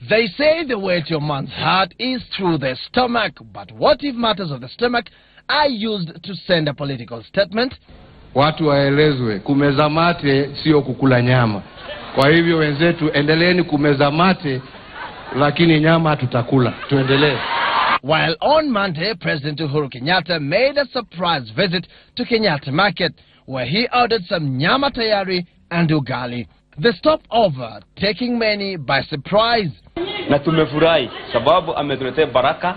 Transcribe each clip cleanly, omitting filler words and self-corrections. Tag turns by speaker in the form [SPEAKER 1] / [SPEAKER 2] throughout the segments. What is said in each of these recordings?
[SPEAKER 1] They say the way to a man's heart is through the stomach. But what if matters of the stomach are used to send a political statement?
[SPEAKER 2] Watu waelezwe kumeza mate sio kukula nyama. Kwa hivyo wenzetu endeleeni kumeza mate lakini nyama tutakula. Tuendelee.
[SPEAKER 1] While on Monday, President Uhuru Kenyatta made a surprise visit to Kenyatta Market, where he ordered some nyama tayari and ugali. The stopover taking many by surprise.
[SPEAKER 3] Na tumefurahi sababu ametuletea baraka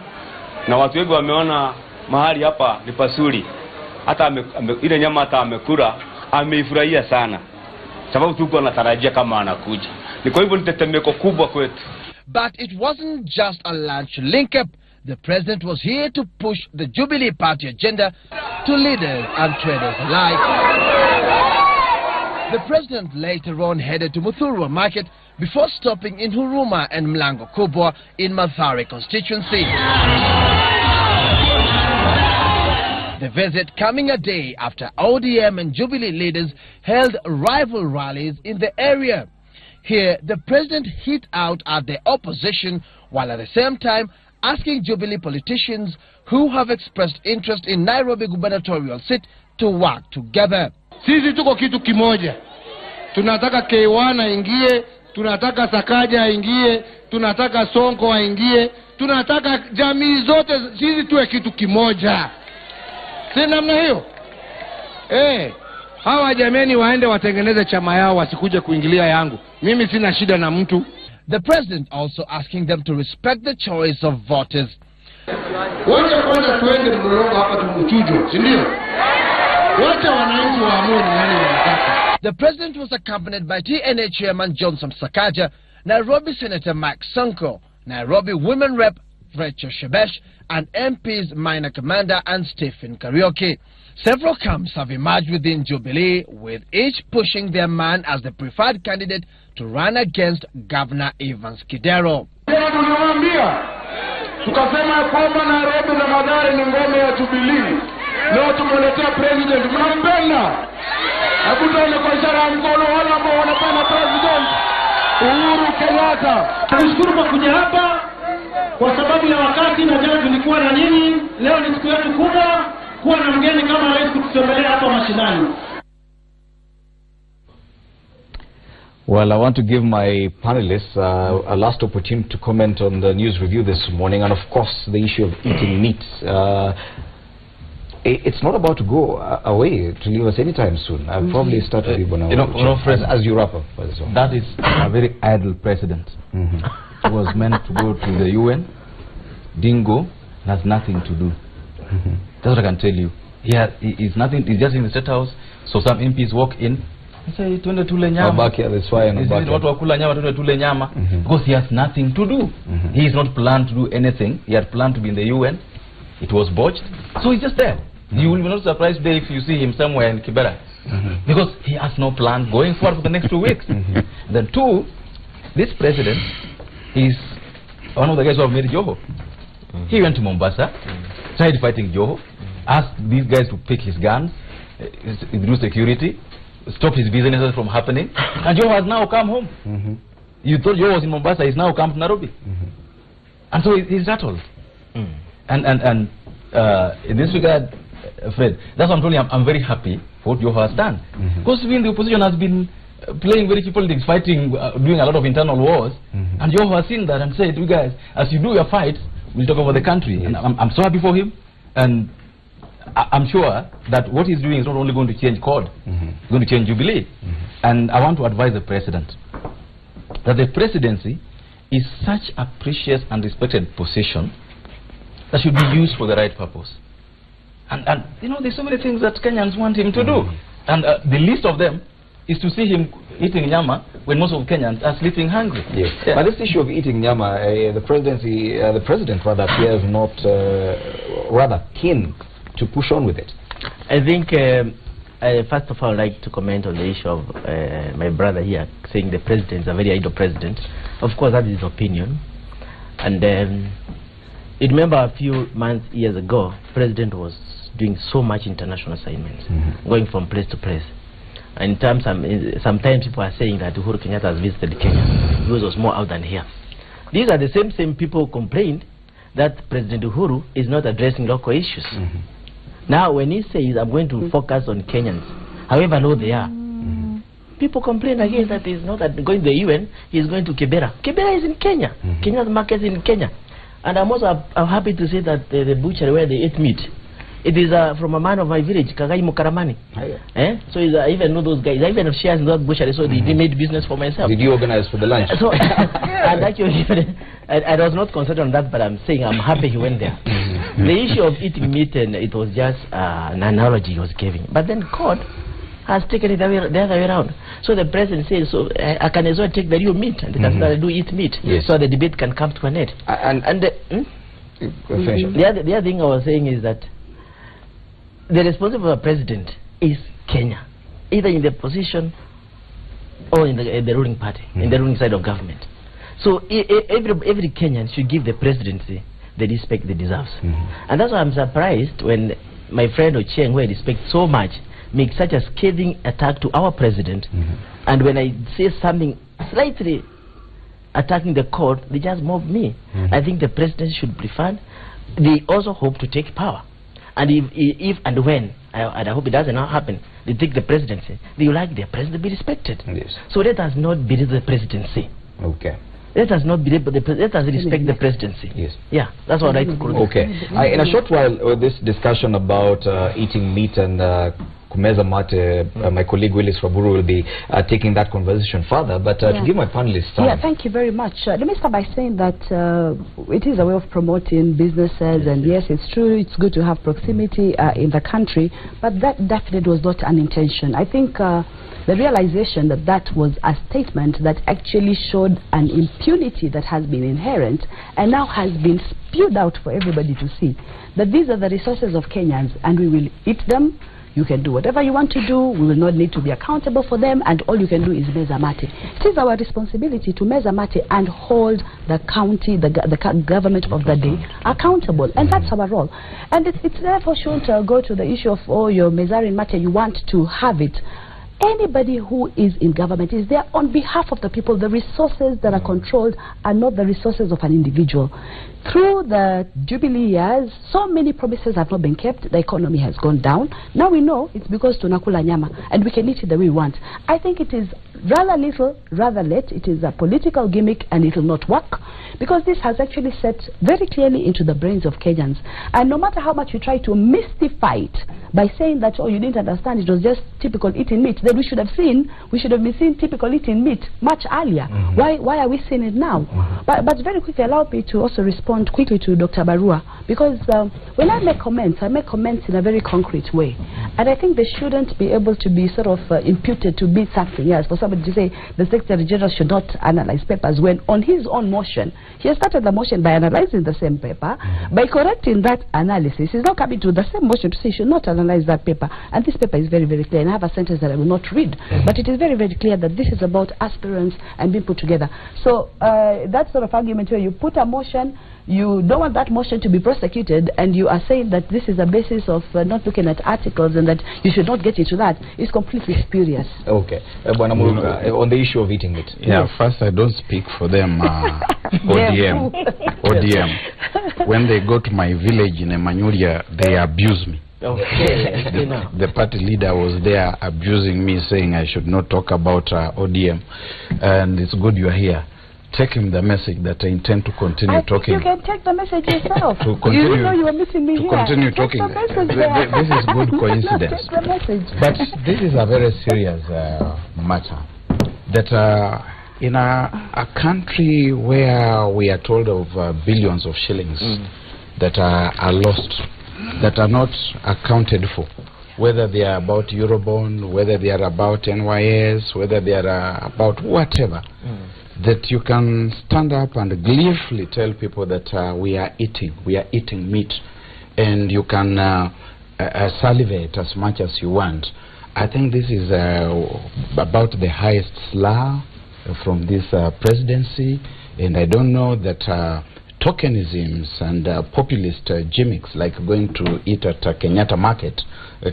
[SPEAKER 3] na watu wengi wameona mahali hapa ni pazuri. Hata ile nyama hata amekula ameifurahia sana. Sababu tulikuwa tunatarajia kama anakuja. Ni kwa hivyo ni tetemeko kubwa kwetu.
[SPEAKER 1] But it wasn't just a lunch link-up. The president was here to push the Jubilee Party agenda to leaders and traders alike. The president later on headed to Uhuru Market before stopping in Huruma and Mlango Kubwa in Mathare constituency. The visit coming a day after ODM and Jubilee leaders held rival rallies in the area. Here, the president hit out at the opposition while at the same time asking Jubilee politicians who have expressed interest in Nairobi gubernatorial seat to work together.
[SPEAKER 2] Sisi tuko kitu kimoja. Tunataka K1 aingie, tunataka Sakaja aingie, tunataka Sonko aingie, tunataka jamii zote sisi tuwe kitu kimoja. Si namna hiyo? Hawa jameni waende watengeneze chama yao wasikuje kuingilia yangu. Mimi sina shida na mtu.
[SPEAKER 1] The president also asking them to respect the choice of voters.
[SPEAKER 2] Wacha kwanza tuende mlolongo hapa tumuchujo, si ndio? Wacha wananchi waamue ni nani wanataka.
[SPEAKER 1] The president was accompanied by TNA chairman Johnson Sakaja, Nairobi Senator Mike Sonko, Nairobi Women Rep Rachel Shebesh, and MPs Minor Commander and Stephen Karaoke. Several camps have emerged within Jubilee, with each pushing their man as the preferred candidate to run against Governor Evans Kidero.
[SPEAKER 2] Tukasema kwamba Nairobi na Mathare ni ngome ya Jubilee. Leo tumeletea president, mnampenda? Hebu tuone kwa ishara ya mkono wale ambao wanapenda president Uhuru Kenyatta.
[SPEAKER 4] Tunashukuru kwa kuja hapa kwa sababu ya wakati na jana tulikuwa na nyinyi. Leo ni siku yetu kubwa kuwa na mgeni kama rais kututembelea hapa mashinani.
[SPEAKER 5] Well, I want to give my panelists a last opportunity to comment on the news review this morning, and of course the issue of eating meat. It's not about to go away to leave us anytime soon. I'll probably start with you, friends, as you wrap up.
[SPEAKER 6] That is a very idle president. He was meant to go to the UN, didn't go, has nothing to do. That's what I can tell you. He's nothing. He's just in the State House. So some MPs walk in. Say, tuende tule nyama. Because he has nothing to do. He is not planned to do anything. He had planned to be in the UN. It was botched. So he's just there. You will be not surprised today if you see him somewhere in Kibera. Because he has no plan going forward for the next 2 weeks. Then two, this president is one of the guys who have made Joho. He went to Mombasa, tried fighting Joho, asked these guys to pick his guns, do security, stop his businesses from happening, and Joe has now come home. You thought Joe was in Mombasa, he's now come to Nairobi. And so he's rattled. And in this regard, Fred, that's what I'm telling you, I'm very happy for what Joe has done. Because the opposition has been playing very cheap politics, fighting, doing a lot of internal wars, and Joe has seen that and said, you guys, as you do your fights, we'll talk over the country. And I'm so happy for him, and I'm sure that what he's doing is not only going to change CORD, it's going to change Jubilee. And I want to advise the president that the presidency is such a precious and respected position that should be used for the right purpose. And you know, there's so many things that Kenyans want him to do. And the least of them is to see him eating nyama when most of Kenyans are sleeping hungry.
[SPEAKER 5] Yes. Yeah. But this issue of eating nyama, the president rather appears not rather keen to push on with it.
[SPEAKER 7] I think first of all I'd like to comment on the issue of my brother here saying the president is a very idle president. Of course that is his opinion. And you remember a few years ago, the president was doing so much international assignments, going from place to place. And in terms sometimes people are saying that Uhuru Kenyatta has visited Kenya because it was more out than here. These are the same people who complained that President Uhuru is not addressing local issues. Now, when he says, I'm going to focus on Kenyans, however low they are, people complain again that he's not going to the UN, he's going to Kibera. Kibera is in Kenya. Kenya's market is in Kenya. And I'm also happy to say that the butchery where they eat meat, it is from a man of my village, Kagai Mukaramani. So I even know those guys. I even have shares in that butchery, so they made business for myself.
[SPEAKER 5] Did you organize for the lunch?
[SPEAKER 7] So, and actually, I was not concerned on that, but I'm saying I'm happy he went there. The issue of eating meat, and it was just an analogy he was giving. But then God has taken it the other way around. So the president says, so I can as well take the real meat, and they can start to eat meat. So the debate can come to an end. The other thing I was saying is that the responsible president is Kenya, either in the opposition or in the ruling party, in the ruling side of government. So every Kenyan should give the presidency the respect they deserves. And that's why I'm surprised when my friend Ochieng, who I respect so much, makes such a scathing attack to our president. And when I say something slightly attacking the court, they just mob me. I think the president should prefer. They also hope to take power. And if and when, and I hope it doesn't happen, they take the presidency, they would like their president to be respected. So let us not belittle the presidency. Let us not belittle let us respect the presidency. Yeah, that's what I'd like to conclude.
[SPEAKER 5] In a short while, this discussion about eating meat and Kumeza Mate, my colleague Willis Waburu will be taking that conversation further, but to give my panelists time.
[SPEAKER 8] Yeah, thank you very much. Let me start by saying that it is a way of promoting businesses, and yes, it's true, it's good to have proximity in the country, but that definitely was not an intention. I think the realization that that was a statement that actually showed an impunity that has been inherent and now has been spewed out for everybody to see, that these are the resources of Kenyans and we will eat them. You can do whatever you want to do. We will not need to be accountable for them, and all you can do is meza mate. It is our responsibility to meza mate and hold the county, the government of the day accountable, and that's our role. And it's therefore shouldn't go to the issue of, oh, you're mezarin mate, you want to have it. Anybody who is in government is there on behalf of the people. The resources that are controlled are not the resources of an individual. Through the Jubilee years, so many promises have not been kept. The economy has gone down. Now we know it's because tunakula nyama, and we can eat it the way we want. I think it is rather little, rather late. It is a political gimmick, and it will not work, because this has actually set very clearly into the brains of Kenyans. And no matter how much you try to mystify it by saying that, oh, you didn't understand, it was just typical eating meat, then we should have been seeing typical eating meat much earlier. Why are we seeing it now? But very quickly, allow me to also respond quickly to Dr. Barua, because when I make comments in a very concrete way, and I think they shouldn't be able to be sort of imputed to be something else. For somebody to say the Secretary General should not analyze papers, when on his own motion, he has started the motion by analyzing the same paper, by correcting that analysis. He's not coming to the same motion to say he should not analyze that paper. And this paper is very, very clear, and I have a sentence that I will not read, but it is very, very clear that this is about aspirants and being put together. So that sort of argument where you put a motion, you don't want that motion to be prosecuted, and you are saying that this is a basis of not looking at articles and that you should not get into that, is completely spurious.
[SPEAKER 5] Okay. On the issue of eating meat.
[SPEAKER 9] Yeah, first, I don't speak for them, ODM. When they go to my village in Emmanuel, they abuse me. The party leader was there abusing me, saying I should not talk about ODM. And it's good you are here. Take him the message that I intend to continue talking.
[SPEAKER 8] You can take the message yourself. You know you are meeting me here.
[SPEAKER 9] Continue talking. This is good coincidence.
[SPEAKER 8] Take the message.
[SPEAKER 9] But this is a very serious matter. That in a country where we are told of billions of shillings that are lost, that are not accounted for, whether they are about Eurobond, whether they are about NYS, whether they are about whatever, that you can stand up and gleefully tell people that we are eating meat, and you can salivate as much as you want. I think this is about the highest slur from this presidency, and I don't know that tokenisms and populist gimmicks like going to eat at Kenyatta Market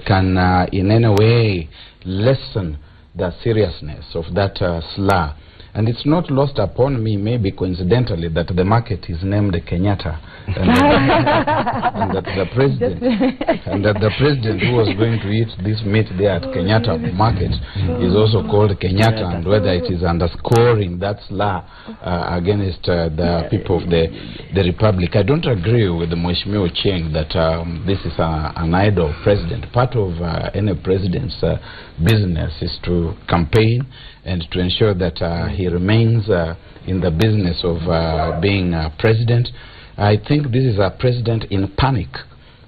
[SPEAKER 9] can in any way lessen the seriousness of that slur. And it's not lost upon me, maybe coincidentally, that the market is named Kenyatta, and that the president who was going to eat this meat there at Kenyatta market is also called Kenyatta, and whether it is underscoring that slur against the people of the Republic. I don't agree with the Mheshimiwa Cheng that this is an idle president. Part of any president's business is to campaign and to ensure that he remains in the business of being president. I think this is a president in panic,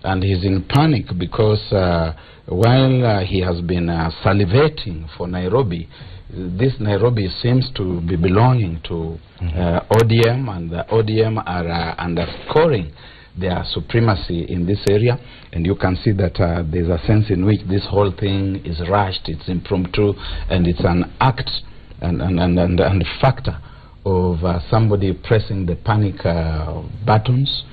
[SPEAKER 9] and he's in panic because while he has been salivating for Nairobi, this Nairobi seems to be belonging to ODM, and the ODM are underscoring their supremacy in this area. And you can see that there's a sense in which this whole thing is rushed, it's impromptu, and it's an act and factor of somebody pressing the panic buttons.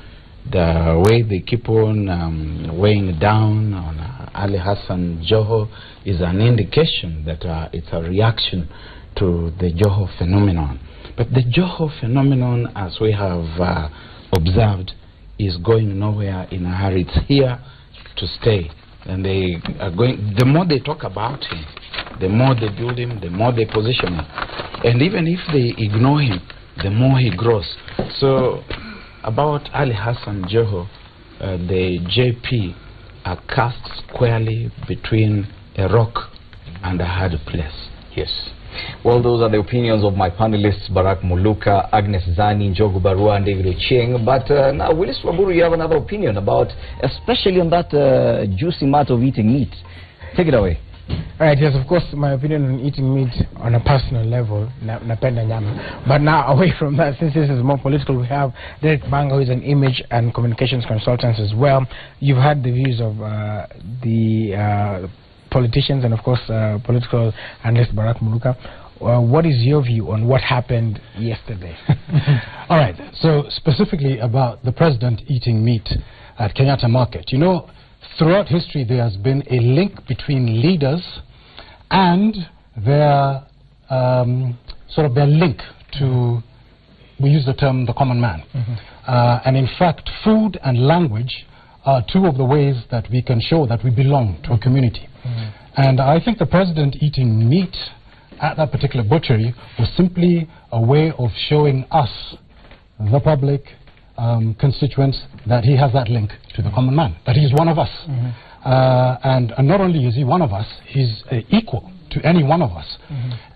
[SPEAKER 9] The way they keep on weighing down on Ali Hassan Joho is an indication that it's a reaction to the Joho phenomenon. But the Joho phenomenon, as we have observed, is going nowhere in a hurry. It's here to stay. And they are going, the more they talk about him, the more they build him, the more they position him. And even if they ignore him, the more he grows. So about Ali Hassan Joho, the JP are cast squarely between a rock and a hard place.
[SPEAKER 5] Yes. Well, those are the opinions of my panelists, Barak Muluka, Agnes Zani, Njogu Barua, and David Ochieng. But now, Willis Waburu, you have another opinion about, especially on that juicy matter of eating meat. Take it away.
[SPEAKER 10] All right, yes, of course, my opinion on eating meat on a personal level, napenda nyama. But now, away from that, since this is more political, we have Derek Banga, who is an image and communications consultant as well. You've had the views of the politicians and, of course, political analyst Barak Muluka. What is your view on what happened yesterday?
[SPEAKER 11] All right, so specifically about the president eating meat at Kenyatta Market. You know, throughout history there has been a link between leaders and their sort of their link to, we use the term, the common man. And in fact, food and language are two of the ways that we can show that we belong to a community. And I think the president eating meat at that particular butchery was simply a way of showing us, the public, constituents, that he has that link to the common man, that he's one of us. And not only is he one of us, he's equal to any one of us.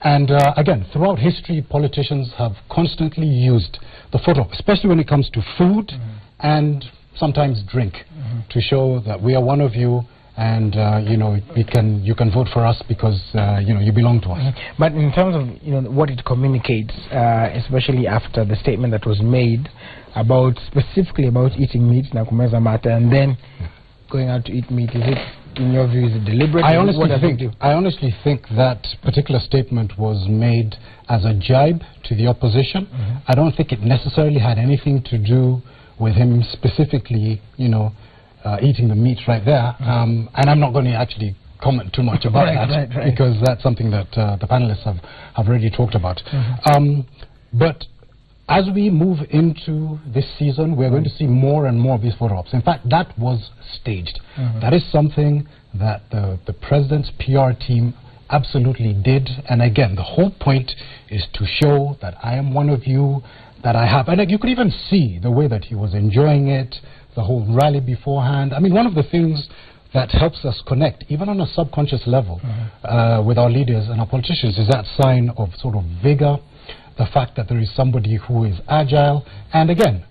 [SPEAKER 11] And again, throughout history, politicians have constantly used the photo, especially when it comes to food and sometimes drink, to show that we are one of you, and you know, you can vote for us because you know, you belong to us.
[SPEAKER 10] But in terms of, you know, what it communicates, especially after the statement that was made about, specifically about eating meat, na kumeza mate, and then going out to eat meat, is it, in your view, is it deliberate?
[SPEAKER 11] I honestly think that particular statement was made as a jibe to the opposition. I don't think it necessarily had anything to do with him specifically, you know, eating the meat right there. And I'm not going to actually comment too much about that, because that's something that the panelists have already talked about. But as we move into this season, we're going to see more and more of these photo ops. In fact, that was staged. That is something that the president's PR team absolutely did. And again, the whole point is to show that I am one of you, that I have. And you could even see the way that he was enjoying it, the whole rally beforehand. I mean, one of the things that helps us connect, even on a subconscious level, with our leaders and our politicians, is that sign of sort of vigor, the fact that there is somebody who is agile, and again,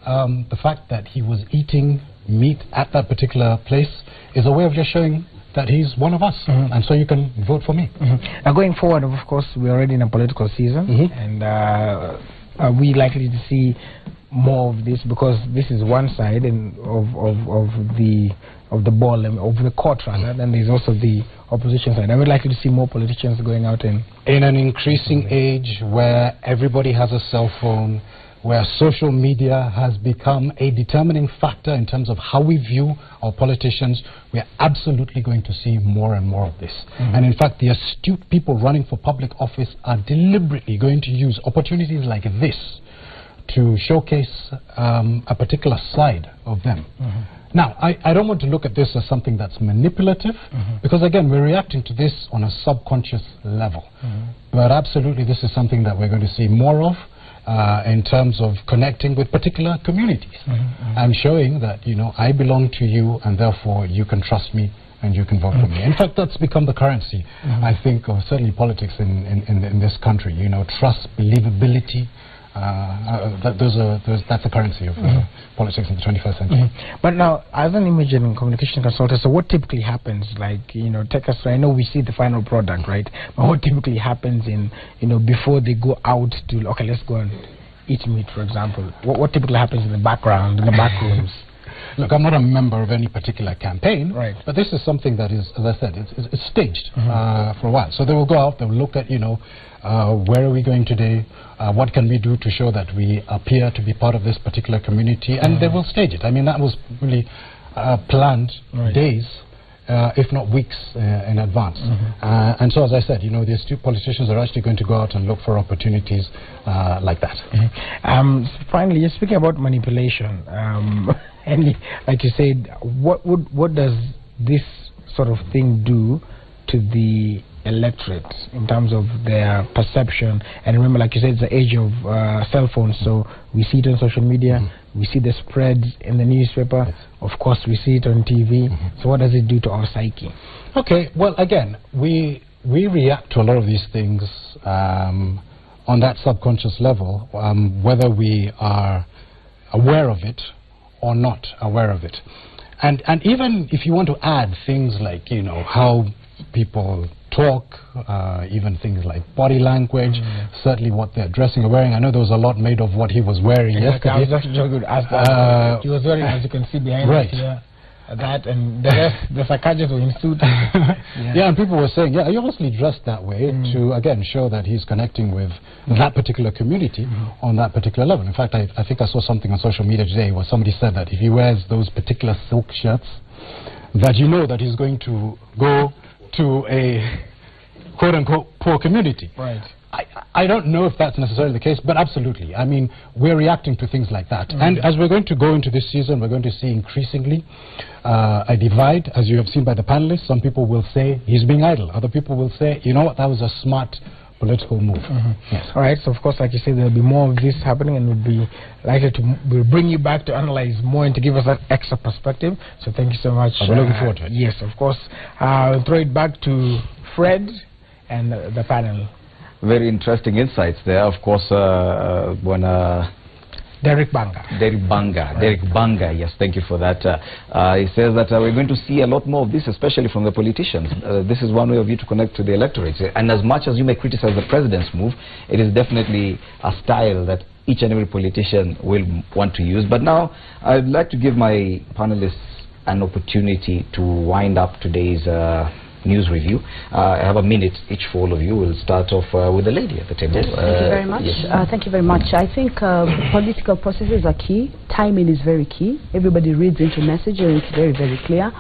[SPEAKER 11] the fact that he was eating meat at that particular place is a way of just showing that he's one of us, and so you can vote for me.
[SPEAKER 10] Now, going forward, of course, we're already in a political season, and are we likely to see more of this, because this is one side of the ball, of the court rather, and there's also the opposition side. I would like to see more politicians going out and...
[SPEAKER 11] In an increasing age where everybody has a cell phone, where social media has become a determining factor in terms of how we view our politicians, we are absolutely going to see more and more of this. And in fact, the astute people running for public office are deliberately going to use opportunities like this to showcase a particular side of them. Now, I don't want to look at this as something that's manipulative, because again, we're reacting to this on a subconscious level. But absolutely, this is something that we're going to see more of in terms of connecting with particular communities. I'm showing that, you know, I belong to you, and therefore you can trust me and you can vote for me. In fact, that's become the currency, I think, of certainly politics in this country. You know, trust, believability. That's the currency of politics in the 21st century.
[SPEAKER 10] But now, as an image and communication consultant, so what typically happens? Like, you know, take us. I know we see the final product, right? But what typically happens in, you know, before they go out to, okay, let's go and eat meat, for example. What typically happens in the background, in the back rooms?
[SPEAKER 11] Look, I'm not a member of any particular campaign,
[SPEAKER 10] right?
[SPEAKER 11] But this is something that is, as I said, it's staged for a while. So they will go out, they'll look at, you know, where are we going today? What can we do to show that we appear to be part of this particular community? And they will stage it. I mean, that was really planned days, if not weeks in advance. And so, as I said, you know, these two politicians are actually going to go out and look for opportunities like that.
[SPEAKER 10] Finally, you're speaking about manipulation. And like you said, what does this sort of thing do to the electorate in terms of their perception? And remember, like you said, it's the age of cell phones, so we see it on social media, we see the spreads in the newspaper, of course we see it on TV. So what does it do to our psyche?
[SPEAKER 11] Okay, well, again, we react to a lot of these things on that subconscious level, whether we are aware of it or not aware of it. And even if you want to add things like, you know, how people talk, even things like body language, certainly what they're dressing or wearing. I know there was a lot made of what he was wearing yesterday.
[SPEAKER 10] I was just joking to ask that. He was wearing, as you can see behind us here, that, and the rest, the Sakajas were in suit.
[SPEAKER 11] And people were saying, yeah, he obviously dressed that way to, again, show that he's connecting with that particular community on that particular level. In fact, I think I saw something on social media today where somebody said that if he wears those particular silk shirts, that you know that he's going to go to a quote-unquote poor community.
[SPEAKER 10] Right.
[SPEAKER 11] I don't know if that's necessarily the case, but absolutely. I mean, we're reacting to things like that. And as we're going to go into this season, we're going to see increasingly a divide, as you have seen by the panelists. Some people will say he's being idle. Other people will say, you know what, that was a smart political move. Yes.
[SPEAKER 10] All right, so of course, like you said, there'll be more of this happening, and we'll be likely to we'll bring you back to analyze more and to give us that extra perspective. So thank you so much.
[SPEAKER 11] I'm looking forward to it.
[SPEAKER 10] Yes, of course. I'll throw it back to Fred and the panel.
[SPEAKER 5] Very interesting insights there. Of course, when
[SPEAKER 10] Derek Banga.
[SPEAKER 5] Derek Banga, yes, thank you for that. He says that we're going to see a lot more of this, especially from the politicians. This is one way of you to connect to the electorate. And as much as you may criticize the president's move, it is definitely a style that each and every politician will want to use. But now, I'd like to give my panelists an opportunity to wind up today's news review. I have a minute each for all of you. We'll start off with the lady at the table.
[SPEAKER 8] Yes, thank you very much. Yes. Thank you very much. I think political processes are key. Timing is very key. Everybody reads into message and it's very, very clear.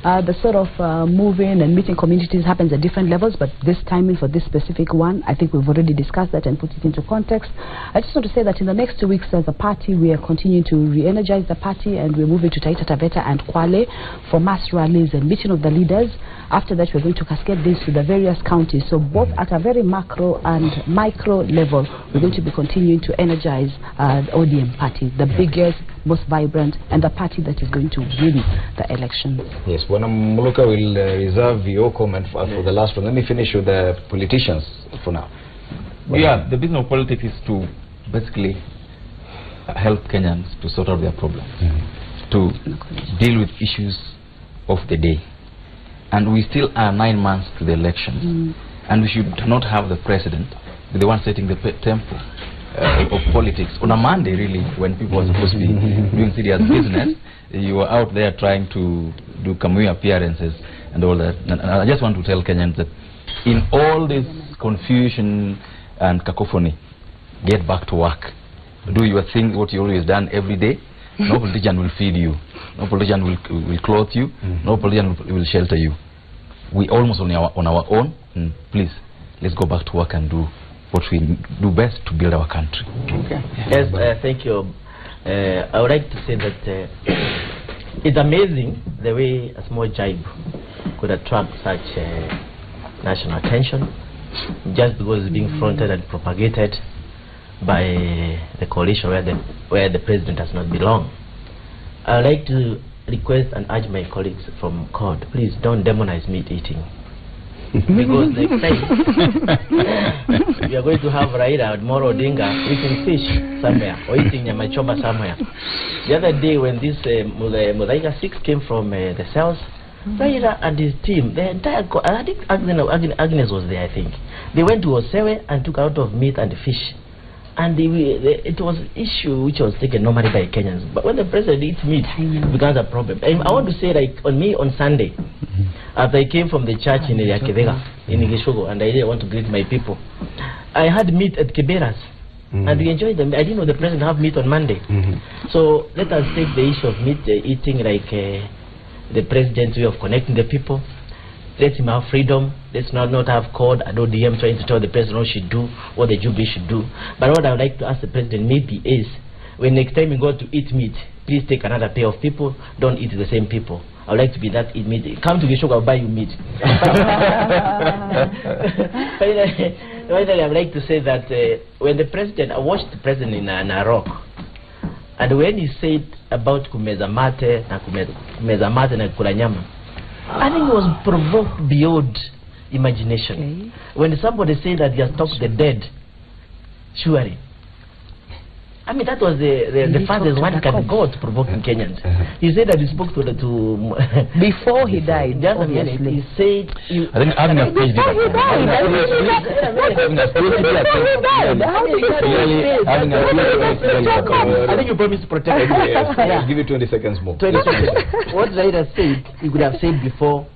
[SPEAKER 8] The sort of moving and meeting communities happens at different levels, but this timing for this specific one, I think we've already discussed that and put it into context. I just want to say that in the next 2 weeks as a party, we are continuing to re-energize the party, and we're moving to Taita Taveta and Kwale for mass rallies and meeting of the leaders. After that, we're going to cascade this to the various counties. So both at a very macro and micro level, we're going to be continuing to energize the ODM party, the biggest, most vibrant, and the party that is going to win the election.
[SPEAKER 5] Yes, when Muluka will reserve your comment for the last one. Let me finish with the politicians for now.
[SPEAKER 6] Yeah, the business of politics is to basically help Kenyans to sort out their problems, to deal with issues of the day. And we still are 9 months to the elections, and we should not have the president be the one setting the tempo of politics on a Monday, really, when people are supposed to be doing serious business. You are out there trying to do cameo appearances and all that. And I just want to tell Kenyans that in all this confusion and cacophony, get back to work. do your thing, what you always done every day. No politician will feed you. No politician will clothe you. No politician will shelter you. We almost on our own. Please, let's go back to work and do what we do best to build our country.
[SPEAKER 7] Okay. Yes, thank you. I would like to say that it's amazing the way a small jibe could attract such national attention just because it's being fronted and propagated by the coalition where the president does not belong. I would like to request and urge my colleagues from CORD, please don't demonize meat eating. Because next time we are going to have Raila and Moro Odinga eating fish somewhere or eating nyama choma somewhere. The other day when this Mudaika 6 came from the cells, Raila and his team, the entire I think Agnes was there, I think. They went to Osewe and took out of meat and fish. And it was an issue which was taken normally by Kenyans. But when the president eats meat, it becomes a problem. And I want to say, like, on Sunday, after I came from the church in Yakevega, in Gishogo, and I didn't want to greet my people, I had meat at Kibera's. And we enjoyed them. I didn't know the president have meat on Monday. So let us take the issue of meat eating like the president's way of connecting the people. Let him have freedom. Let's not have CORD and ODM trying to tell the president what he should do, what the Jubilee should do. But what I would like to ask the president maybe is, when next time you go to eat meat, please take another pair of people. Don't eat the same people. I would like to be that eat meat. Come to the shop, I'll buy you meat. Finally, I would like to say that when the president, I watched the president in Narok, and when he said about kumeza mate na kulanyama, I think it was provoked beyond imagination. When somebody said that he has talked the dead, surely. I mean, that was the farthest one can go to provoking Kenyans. He said that he spoke to
[SPEAKER 8] before he died.
[SPEAKER 7] Just obviously. He said...
[SPEAKER 6] I think Agnes paged it.
[SPEAKER 7] I think you promised to protect him.
[SPEAKER 5] Give you 20 seconds more.
[SPEAKER 7] 20 seconds. What Zaida said, he could have said before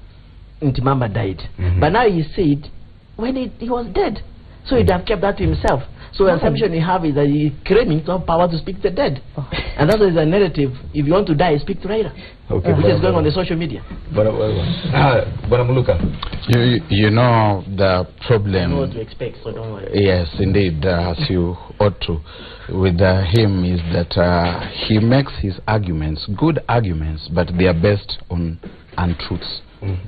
[SPEAKER 7] Ntimama died. But now he said when he was dead. So he'd have kept that to himself. So the assumption we have is that he's claiming to have power to speak to the dead. And that is a narrative. If you want to die, speak to Raila. Okay, which is going on the social media.
[SPEAKER 5] But Muluka.
[SPEAKER 9] You know the problem.
[SPEAKER 7] I know what to expect, so don't worry.
[SPEAKER 9] Yes, indeed, as you ought to. With him is that he makes his arguments, good arguments, but they are based on untruths.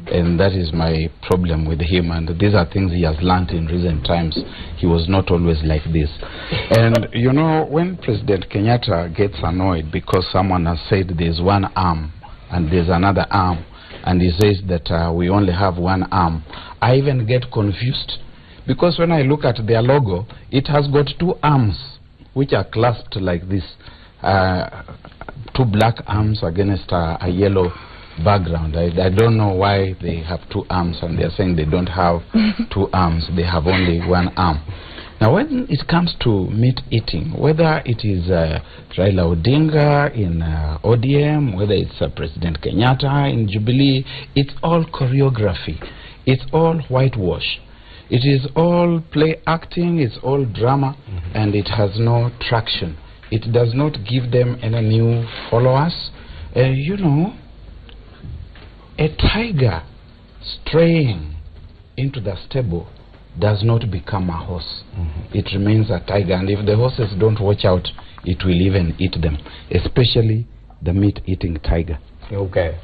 [SPEAKER 9] And that is my problem with him, and these are things he has learned in recent times. He was not always like this. And you know, when President Kenyatta gets annoyed because someone has said there's one arm and there's another arm, and he says that we only have one arm, I even get confused, because when I look at their logo, it has got two arms which are clasped like this, two black arms against a yellow background. I don't know why they have two arms, and they're saying they don't have two arms, they have only one arm. Now when it comes to meat eating, whether it is Raila Odinga in ODM, whether it's President Kenyatta in Jubilee, it's all choreography, it's all whitewash, it is all play acting, it's all drama, and it has no traction. It does not give them any new followers. You know, a tiger straying into the stable does not become a horse. It remains a tiger, and if the horses don't watch out, it will even eat them, especially the meat-eating tiger.
[SPEAKER 5] Okay.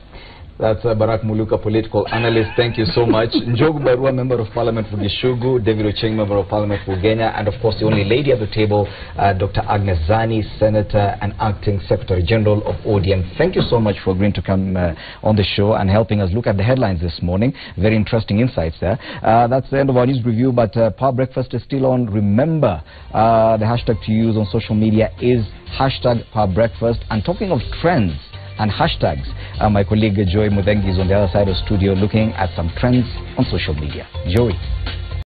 [SPEAKER 5] That's Barack Muluka, political analyst. Thank you so much. Njogu Barua, Member of Parliament for Gishugu, David Ocheng, Member of Parliament for Kenya, and of course the only lady at the table, Dr. Agnes Zani, Senator and Acting Secretary General of ODM. Thank you so much for agreeing to come on the show and helping us look at the headlines this morning. Very interesting insights there. That's the end of our news review, but Power Breakfast is still on. Remember, the hashtag to use on social media is hashtag Power Breakfast. And talking of trends and hashtags, my colleague Joy Mudengi is on the other side of the studio looking at some trends on social media. Joey.